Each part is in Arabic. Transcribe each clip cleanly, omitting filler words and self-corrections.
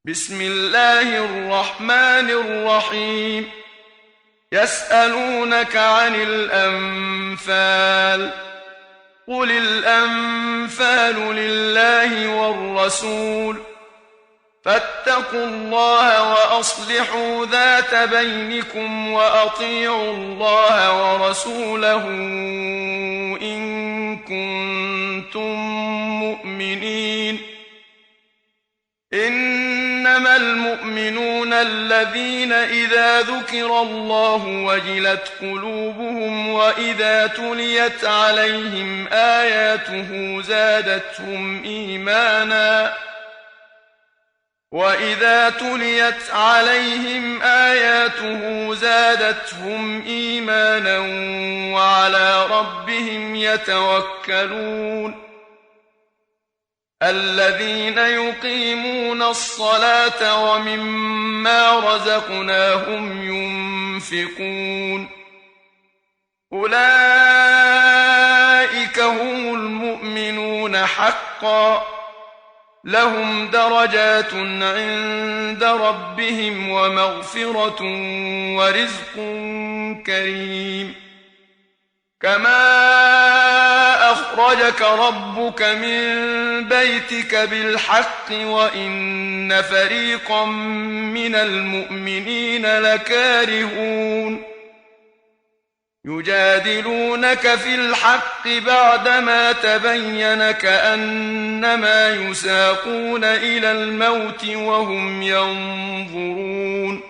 بسم الله الرحمن الرحيم. يسألونك عن الأنفال، قل الأنفال لله والرسول، فاتقوا الله وأصلحوا ذات بينكم وأطيعوا الله ورسوله إن كنتم مؤمنين. إنما المؤمنون الذين إذا ذكر الله وجلت قلوبهم وإذا تليت عليهم آياته زادتهم إيمانا وعلى ربهم يتوكلون. الذين يقيمون الصلاة ومما رزقناهم ينفقون، أولئك هم المؤمنون حقا، لهم درجات عند ربهم ومغفرة ورزق كريم. كما أخرجك ربك من بيتك بالحق وإن فريقا من المؤمنين لكارهون. يجادلونك في الحق بعدما تبين كأنما يساقون إلى الموت وهم ينظرون.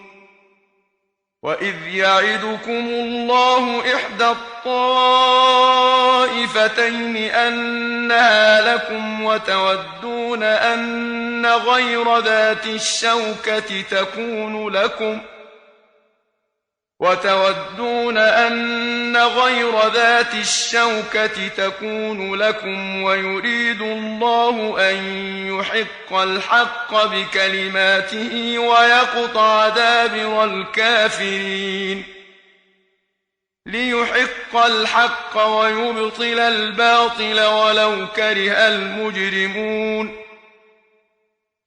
وإذ يعدكم الله إحدى الطائفتين أنها لكم وتودون أن غير ذات الشوكة تكون لكم ويريد الله أن يحق الحق بكلماته ويقطع دابر الكافرين. ليحق الحق ويبطل الباطل ولو كره المجرمون.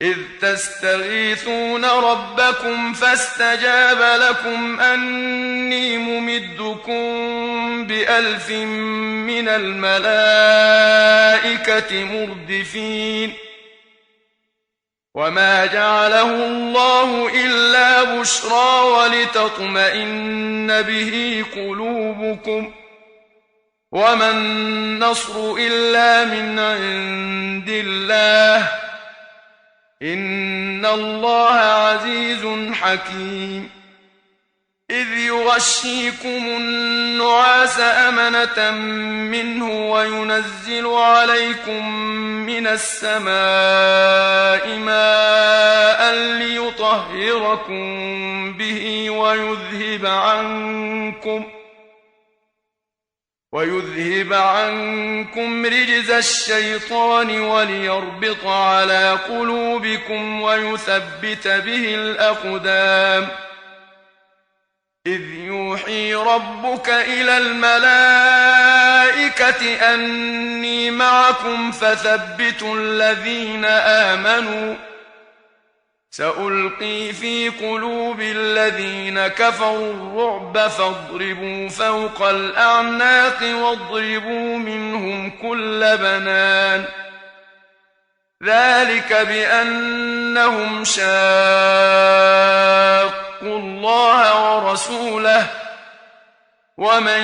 إذ تستغيثون ربكم فاستجاب لكم أني ممدكم ب1000 من الملائكة مردفين. وما جعله الله إلا بشرى ولتطمئن به قلوبكم، وما النصر إلا من عند الله، إن الله عزيز حكيم. إذ يغشيكم النعاس أمنة منه وينزل عليكم من السماء ماء ليطهركم به ويذهب عنكم رجز الشيطان وليربط على قلوبكم ويثبت به الأقدام. إذ يوحي ربك إلى الملائكة أني معكم فثبتوا الذين آمنوا، سألقي في قلوب الذين كفروا الرعب فاضربوا فوق الأعناق واضربوا منهم كل بنان. ذلك بأنهم شاقوا الله ورسوله، ومن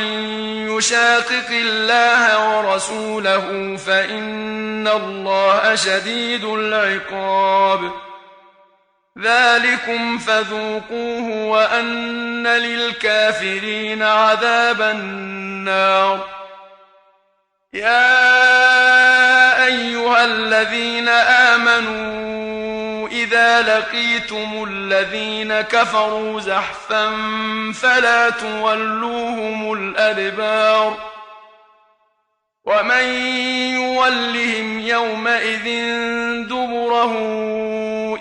يشاقق الله ورسوله فإن الله شديد العقاب. ذلكم فذوقوه وأن للكافرين عذاب النار. يا أيها الذين آمنوا إذا لقيتم الذين كفروا زحفا فلا تولوهم الأدبار، ومن يولهم يومئذ دبره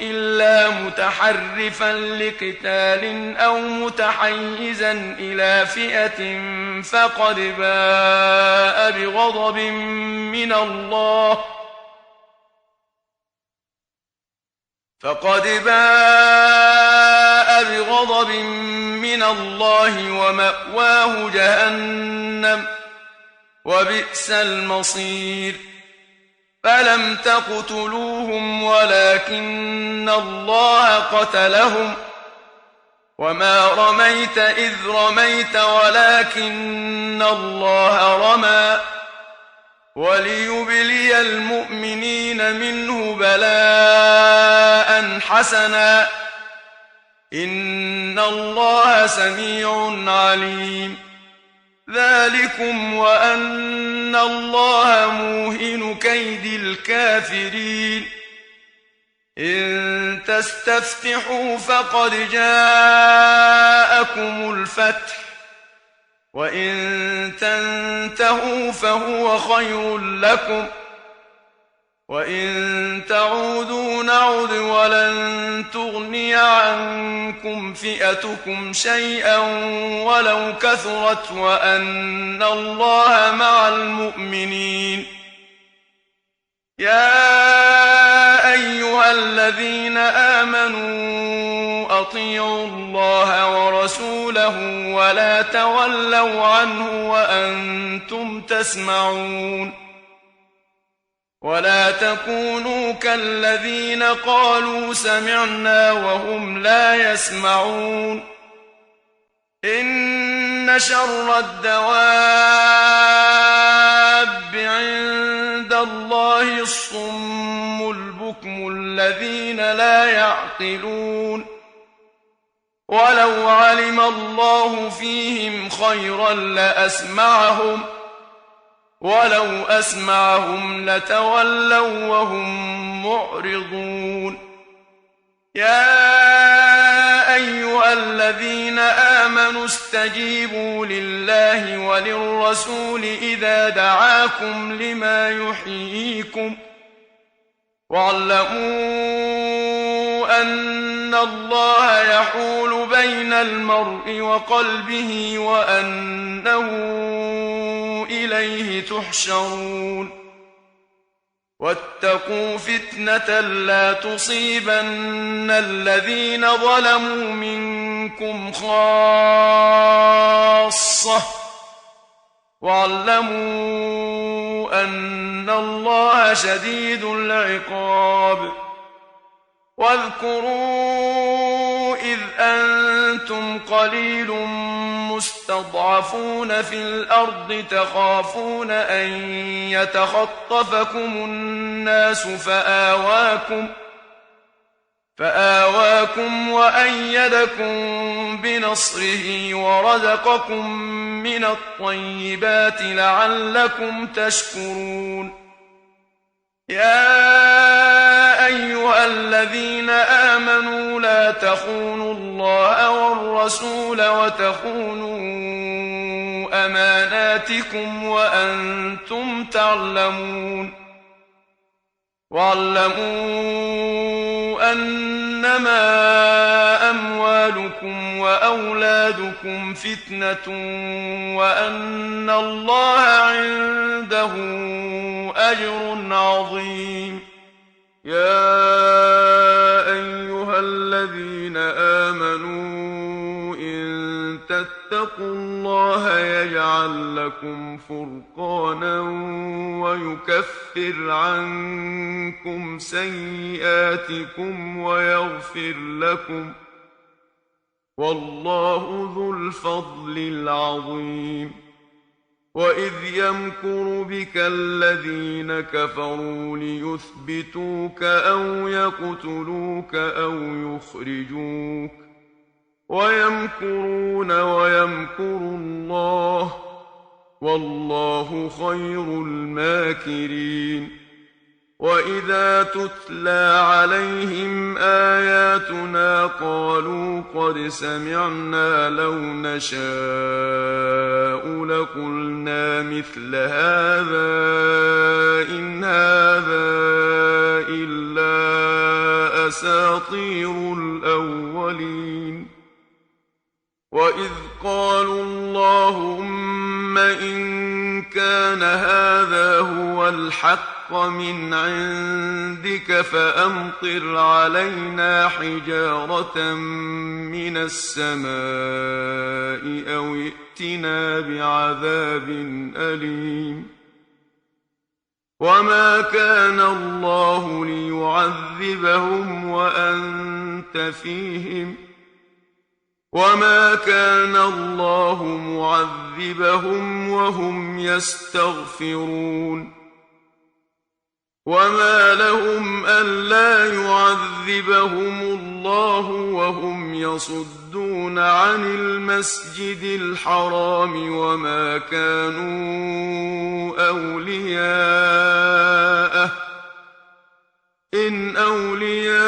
إلا متحرفا لقتال أو متحيزا إلى فئة فقد باء بغضب من الله فقد باء بغضب من الله ومأواه جهنم وبئس المصير فلم تقتلوهم ولكن الله قتلهم وما رميت إذ رميت ولكن الله رمى وليبلي المؤمنين منه بلاء حسنا إن الله سميع عليم ذلكم وأن الله موهن كيد الكافرين إن تستفتحوا فقد جاءكم الفتح وإن تنتهوا فهو خير لكم وإن تعودوا نعد ولن تغني عنكم فئتكم شيئا ولو كثرت وأن الله مع المؤمنين يا أيها الذين آمنوا أطيعوا الله ورسوله ولا تولوا عنه وأنتم تسمعون ولا تكونوا كالذين قالوا سمعنا وهم لا يسمعون إن شر الدواب عند الله الصم البكم الذين لا يعقلون ولو علم الله فيهم خيرا لأسمعهم ولو أسمعهم لتولوا وهم معرضون يا أيها الذين آمنوا استجيبوا لله وللرسول إذا دعاكم لما يحييكم واعلموا أن الله يحول بين المرء وقلبه وأنه إليه تحشرون واتقوا فتنة لا تصيبن الذين ظلموا منكم خاصة واعلموا أن الله شديد العقاب واذكروا إذ أنتم قليل مستضعفون في الأرض تخافون أن يتخطفكم الناس فآواكم وأيدكم بنصره ورزقكم من الطيبات لعلكم تشكرون يا أيها الذين آمنوا لا تخونوا الله والرسول وتخونوا أماناتكم وأنتم تعلمون واعلموا أنما أموالكم وأولادكم فتنة وأن الله عنده أجر عظيم يا أيها الذين آمنوا إن تتقوا الله يجعل لكم فرقانا ويكفر عنكم سيئاتكم ويغفر لكم والله ذو الفضل العظيم وإذ يمكر بك الذين كفروا ليثبتوك أو يقتلوك أو يخرجوك ويمكرون ويمكر الله والله خير الماكرين وإذا تتلى عليهم آياتنا قالوا قد سمعنا لو نشاء لقلنا مثل هذا إن هذا إلا أساطير الأولين وإذ قالوا اللهم إن كان هذا هو الحق الحق من عندك فأمطر علينا حجارة من السماء أو ائتنا بعذاب أليم وما كان الله ليعذبهم وأنت فيهم وما كان الله معذبهم وهم يستغفرون وما لهم ألا يعذبهم الله وهم يصدون عن المسجد الحرام وما كانوا أولياءه إن أولياؤه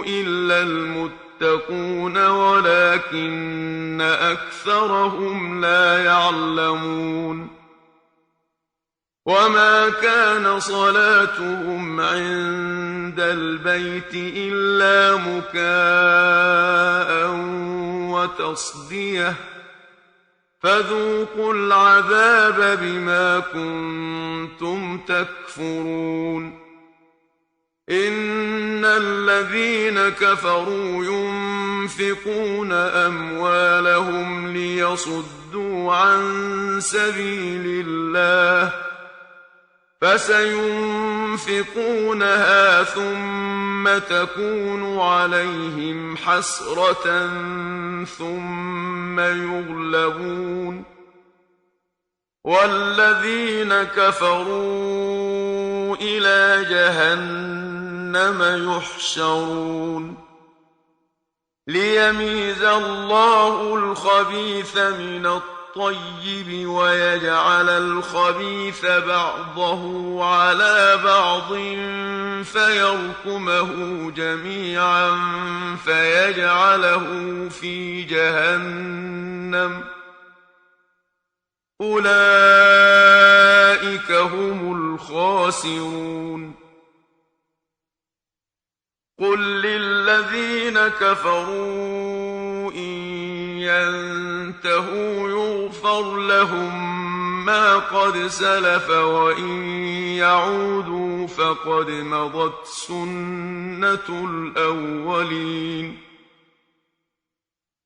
إلا المتقون ولكن أكثرهم لا يعلمون وما كان صلاتهم عند البيت إلا مكاء وتصدية فذوقوا العذاب بما كنتم تكفرون إن الذين كفروا ينفقون أموالهم ليصدوا عن سبيل الله فسينفقونها ثم تكون عليهم حسرة ثم يغلبون والذين كفروا إلى جهنم يحشرون ليميز الله الخبيث من الطيب ويجعل الخبيث بعضه على بعض فيركمه جميعا فيجعله في جهنم أولئك هم الخاسرون قل للذين كفروا إن ينتهوا يغفر لهم ما قد سلف وإن يعودوا فقد مضت سنة الأولين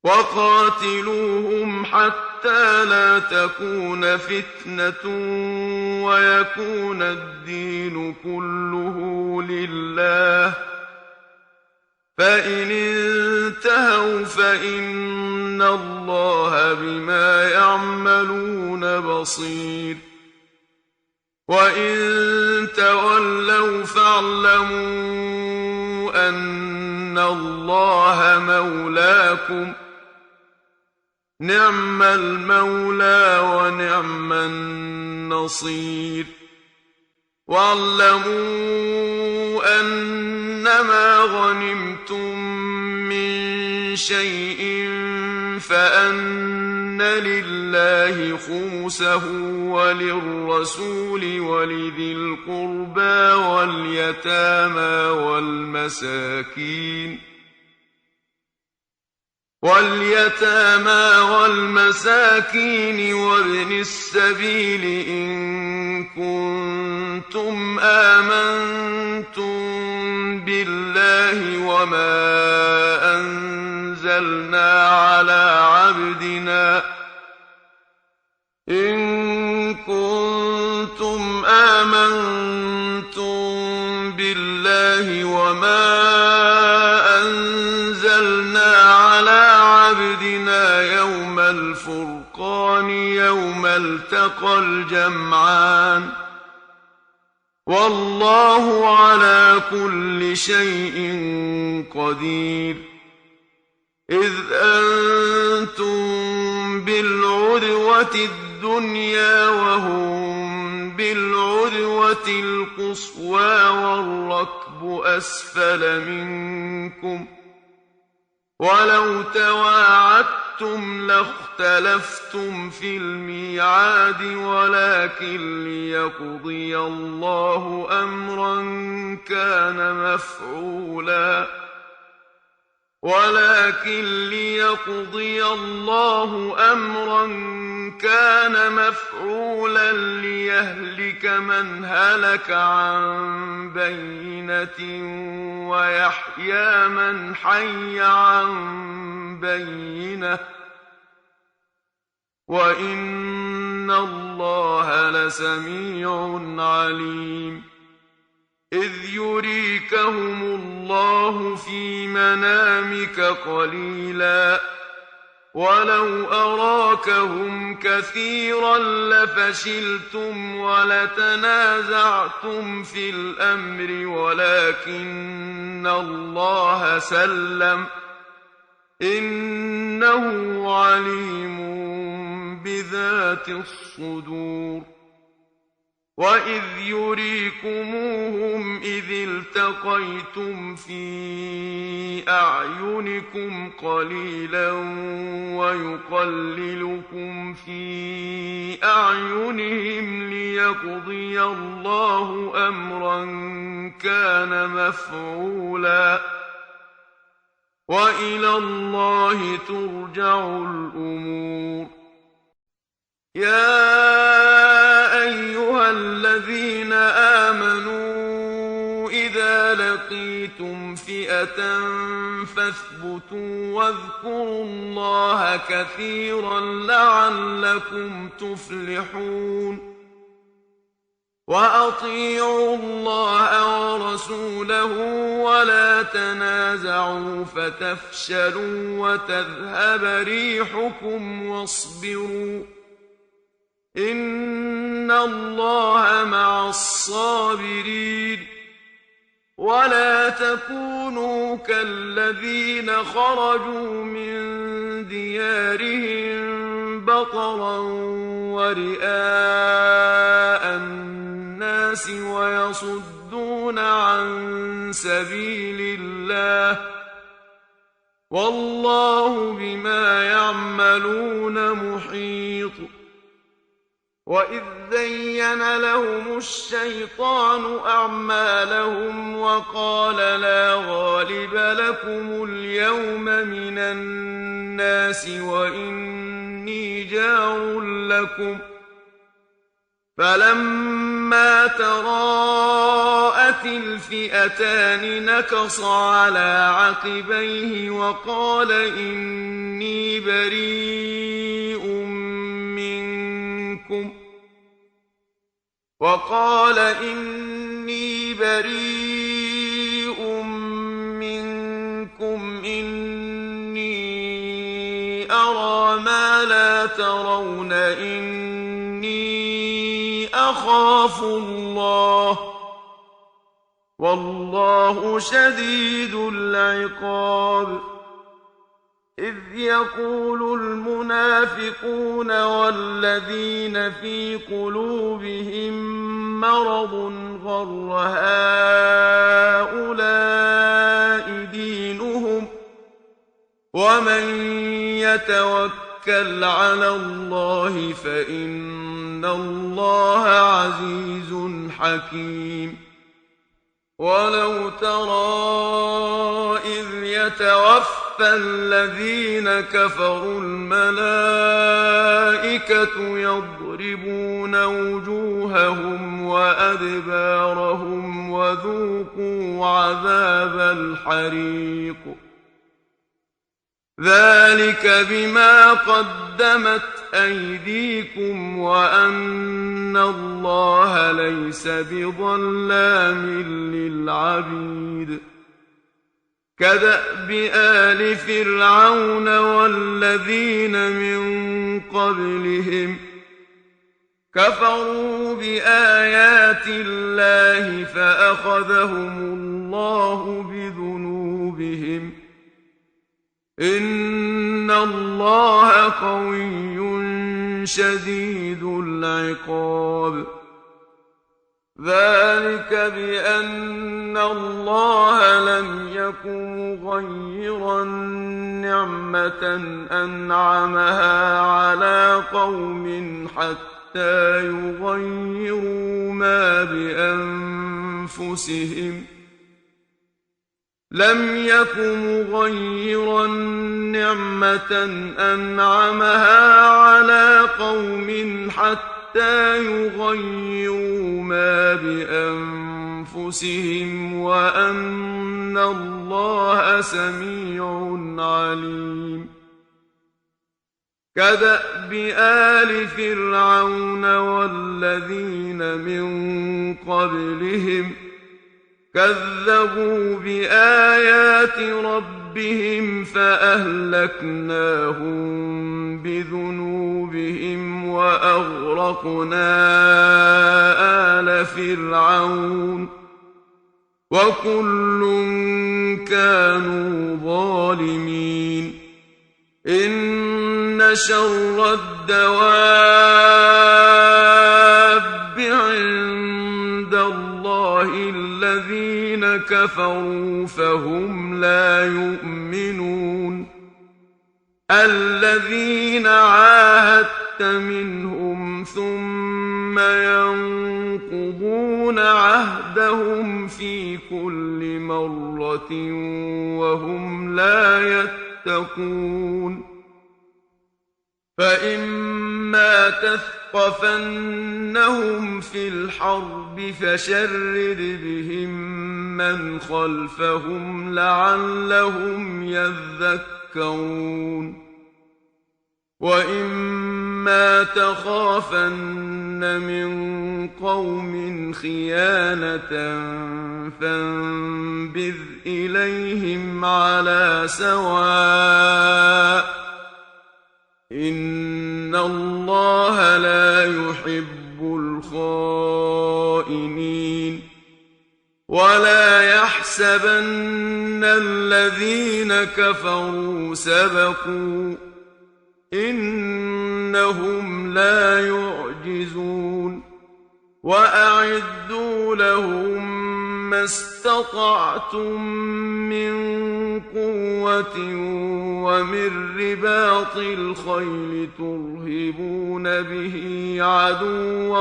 وقاتلوهم حتى لا تكون فتنة ويكون الدين كله لله فإن انتهوا فإن الله بما يعملون بصير وإن تولوا فاعلموا أن الله مولاكم نعم المولى ونعم النصير واعلموا أنما غنمتم من شيء فأن لله خمسه وللرسول ولذي القربى واليتامى والمساكين وابن السبيل إن كنتم آمنتم بالله وما أنزلنا على عبدنا يوم الفرقان يوم التقى الجمعان والله على كل شيء قدير إذ أنتم بالعدوة الدنيا وهم بالعدوة القصوى والركب أسفل منكم ولو تواعدتم لاختلفتم في الميعاد ولكن ليقضي الله أمرا كان مفعولا ولكن ليقضي الله أمرا كان مفعولا ليهلك من هلك عن بينة ويحيى من حي عن بينة وإن الله لسميع عليم إذ يريكهم الله في منامك قليلا ولو أراكهم كثيرا لفشلتم ولتنازعتم في الأمر ولكن الله سلم إنه عليم بذات الصدور وإذ يريكموهم إذ التقيتم في أعينكم قليلا ويقللكم في أعينهم ليقضي الله أمرا كان مفعولا وإلى الله ترجع الأمور يا أيها الذين آمنوا إذا لقيتم فئة فاثبتوا واذكروا الله كثيرا لعلكم تفلحون وأطيعوا الله ورسوله ولا تنازعوا فتفشلوا وتذهب ريحكم واصبروا إن الله مع الصابرين ولا تكونوا كالذين خرجوا من ديارهم بطرا ورئاء الناس ويصدون عن سبيل الله والله بما يعملون محيط وإذ زين لهم الشيطان أعمالهم وقال لا غالب لكم اليوم من الناس وإني جار لكم فلما تراءت الفئتان نكص على عقبيه وقال إني بريء منكم إني أرى ما لا ترون إني أخاف الله والله شديد العقاب إذ يقول المنافقون والذين في قلوبهم مرض غر هؤلاء دينهم ومن يتوكل على الله فإن الله عزيز حكيم ولو ترى إذ يتوفى الذين كفروا الملائكة يضربون وجوههم وأدبارهم وذوقوا عذاب الحريق ذلك بما قدمت أيديكم وأن الله ليس بظلام للعبيد كدأب آل فرعون والذين من قبلهم كفروا بآيات الله فأخذهم الله بذنوبهم إن الله قوي شديد العقاب ذلك بأن الله لم يكن مغيرا نعمة أنعمها على قوم حتى يغيروا ما بأنفسهم إن الله قوي شديد العقاب ذلك بأن الله لم يكن مغيرا نعمة أنعمها على قوم حتى يغيروا ما بأنفسهم إن الله قوي شديد العقاب ذلك بأن الله لم يكن مغيرا نعمة أنعمها على قوم حتى يغيروا ما بأنفسهم لم يك مغيرا نعمة أنعمها على قوم حتى يغيروا ما بأنفسهم وأن الله سميع عليم كدأب آل فرعون والذين من قبلهم كذبوا بآيات ربهم فأهلكناهم بذنوبهم وأغرقنا آل فرعون وكل كانوا ظالمين إن شر الدواب عند الله الذين كفروا فهم لا يؤمنون الذين عاهدت منهم ثم ينقضون عهدهم في كل مرة وهم لا يتقون فإما تثقفنهم في الحرب فشرد بهم من خلفهم لعلهم يذكرون وإما تخافن من قوم خيانة فانبذ إليهم على سواء إن الله لا يحب الخائنين ولا يحسبن الذين كفروا سبقوا إنهم لا يعجزون وأعدوا لهم ما استطعتم من قوة ومن رباط الخيل ترهبون به عدو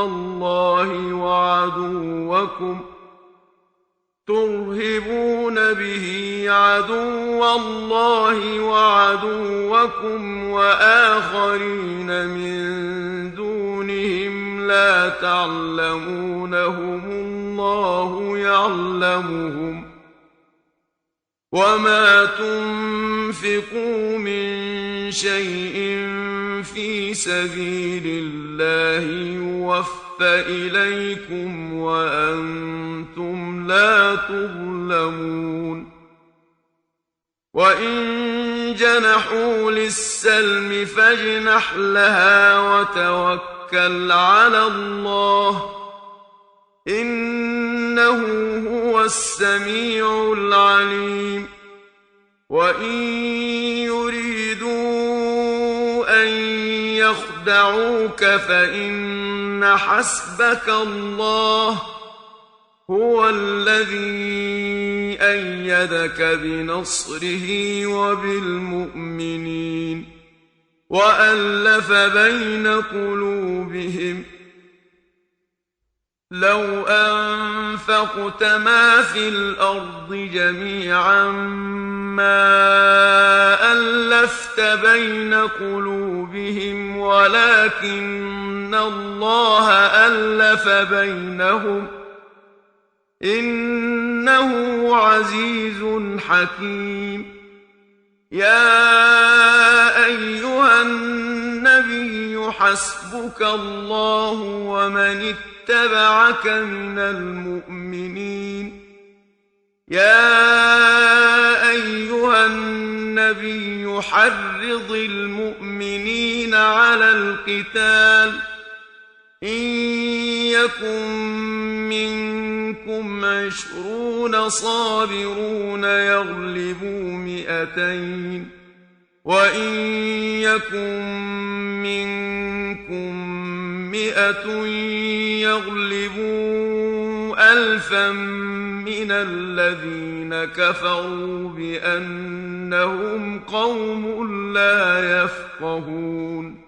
الله وعدوكم وآخرين من دونهم لا تعلمونهم الله يعلمهم وما تنفقوا من شيء في سبيل الله يوفى إليكم وأنتم لا تظلمون وإن جنحوا للسلم فاجنح لها وتوكل على الله إنه هو السميع العليم وإن يريدوا أن يخدعوك فإن حسبك الله هو الذي أيدك بنصره وبالمؤمنين وألف بين قلوبهم لو أنفقت ما في الأرض جميعا ما ألفت بين قلوبهم ولكن الله ألف بينهم إنه عزيز حكيم يا أيها النبي حسبك الله ومن اتبعك من المؤمنين يا أيها النبي حرض المؤمنين على القتال إن يكن منكم 20 صابرون يغلبوا 200 وإن يكن منكم 100 يغلبوا 1000 من الذين كفروا بأنهم قوم لا يفقهون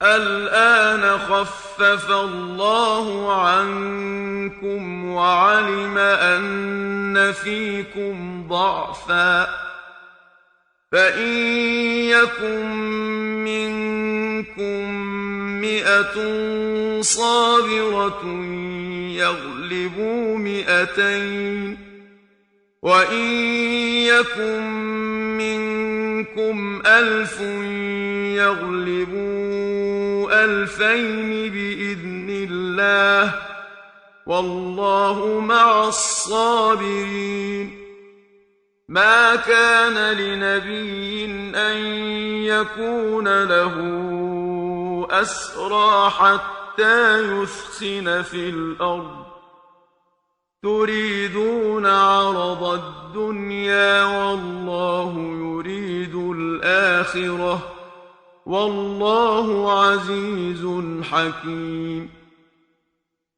الآن خفف الله عنكم وعلم أن فيكم ضعفا فإن يكن منكم 100 صابرة يغلبوا 200 وإن يكن منكم 1000 يغلبوا 2000 بإذن الله والله مع الصابرين ما كان لنبي أن يكون له أسرى حتى يثخن في الأرض تريدون عرض الدنيا والله يريد الآخرة والله عزيز حكيم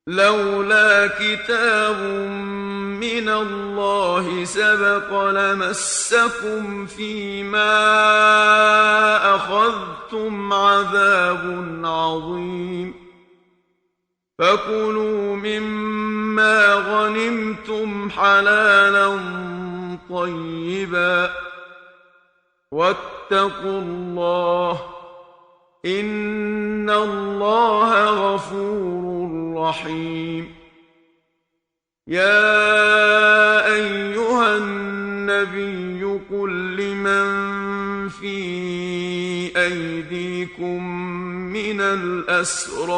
لولا كتاب من الله سبق لمسكم فيما أخذتم عذاب عظيم فكلوا مما غنمتم حلالا طيبا واتقوا الله إن الله غفور رحيم يا أيها النبي قل لمن في أيديكم من الأسرى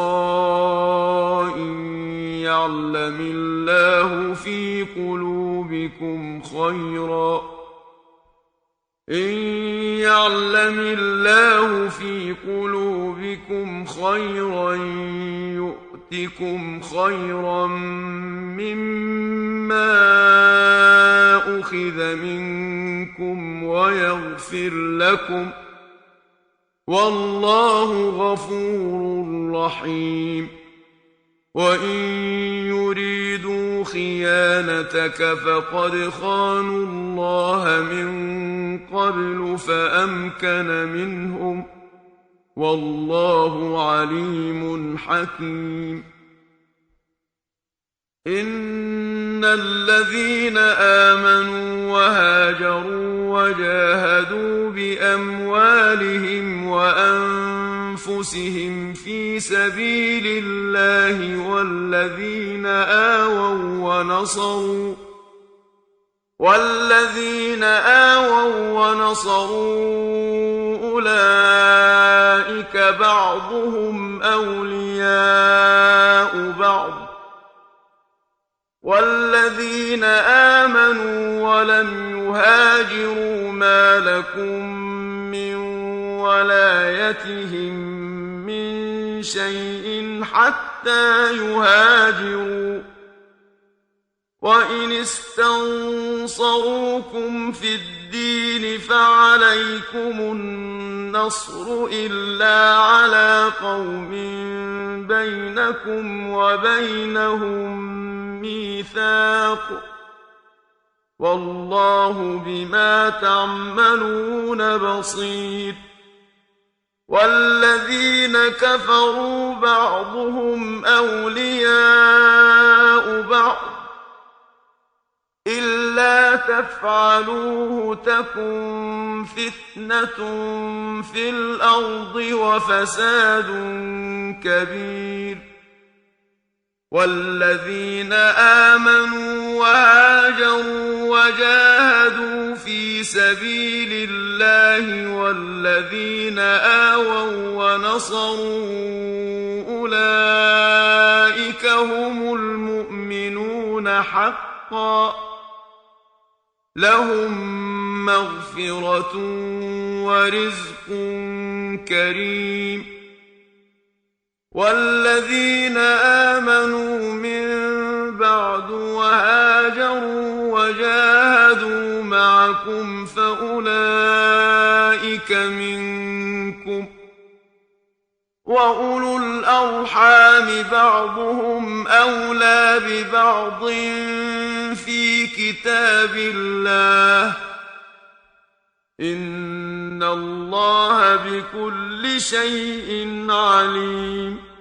إن يعلم الله في قلوبكم خيرا يؤتكم خيرا مما أخذ منكم ويغفر لكم والله غفور رحيم وإن يريدوا خيانتك فقد خانوا الله من قبل فأمكن منهم والله عليم حكيم إن الذين آمنوا وهاجروا وجاهدوا بأموالهم وأنفسهم في سبيل الله والذين آووا ونصروا أولئك بعضهم أولياء بعض والذين آمنوا ولم يهاجروا ما لكم من ولايتهم من شيء حتى يهاجروا وإن استنصروكم في الدين فعليكم النصر إلا على قوم بينكم وبينهم ميثاق والله بما تعملون بصير والذين كفروا بعضهم أولياء بعض إلا تفعلوه تكن فتنة في الأرض وفساد كبير والذين آمنوا وهاجروا وجاهدوا في سبيل الله والذين آووا ونصروا أولئك هم المؤمنون حقا لهم مغفرة ورزق كريم والذين آمنوا من بعد وهاجروا وجاهدوا معكم فأولئك منكم وأولو الأرحام بعضهم أولى ببعض في كتاب الله إن الله بكل شيء عليم